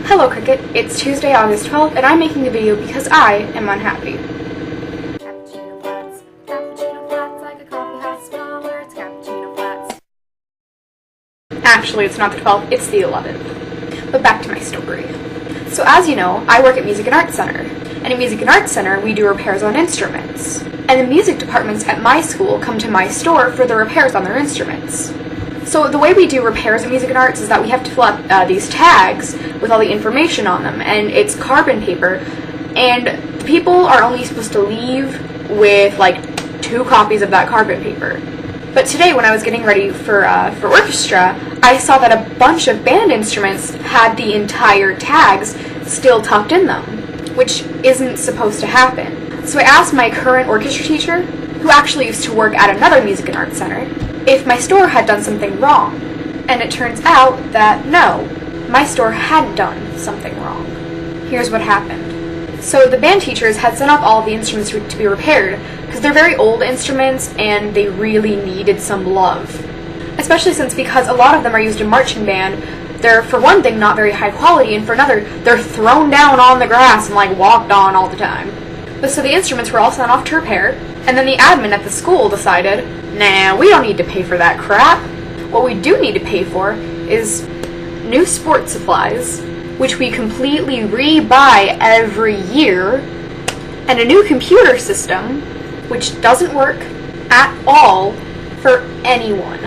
Hello Cricket, it's Tuesday, August 12th, and I'm making a video because I am unhappy. Cappuccino flats like a coffee house smaller, it's cappuccino flats. Actually, it's not the 12th, it's the 11th. But back to my story. So as you know, I work at Music and Arts Center. And at Music and Arts Center, we do repairs on instruments. And the music departments at my school come to my store for the repairs on their instruments. So the way we do repairs at Music and Arts is that we have to fill out these tags with all the information on them, and it's carbon paper, and the people are only supposed to leave with like 2 copies of that carbon paper. But today when I was getting ready for orchestra, I saw that a bunch of band instruments had the entire tags still tucked in them, which isn't supposed to happen. So I asked my current orchestra teacher, who actually used to work at another Music and Arts Center, if my store had done something wrong. And it turns out that no, my store hadn't done something wrong. Here's what happened. So the band teachers had sent off all of the instruments to be repaired because they're very old instruments and they really needed some love. Especially because a lot of them are used in marching band, they're for one thing not very high quality, and for another, they're thrown down on the grass and like walked on all the time. But so the instruments were all sent off to repair, and then the admin at the school decided, nah, we don't need to pay for that crap. What we do need to pay for is new sports supplies, which we completely re-buy every year, and a new computer system, which doesn't work at all for anyone.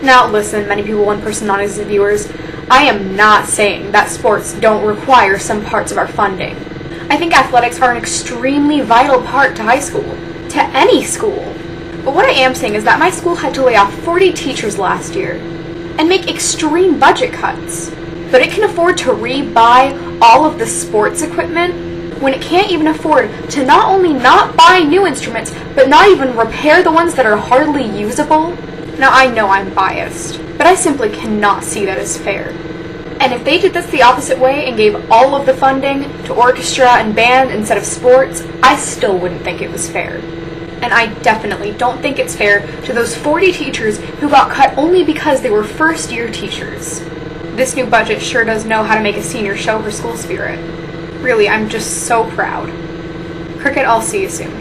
Now listen, many people and personalities and viewers, I am not saying that sports don't require some parts of our funding. I think athletics are an extremely vital part to high school, to any school. But what I am saying is that my school had to lay off 40 teachers last year and make extreme budget cuts. But it can afford to re-buy all of the sports equipment when it can't even afford to not only not buy new instruments, but not even repair the ones that are hardly usable. Now I know I'm biased, but I simply cannot see that as fair. And if they did this the opposite way and gave all of the funding to orchestra and band instead of sports, I still wouldn't think it was fair. And I definitely don't think it's fair to those 40 teachers who got cut only because they were first-year teachers. This new budget sure does know how to make a senior show for school spirit. Really, I'm just so proud. Cricket, I'll see you soon.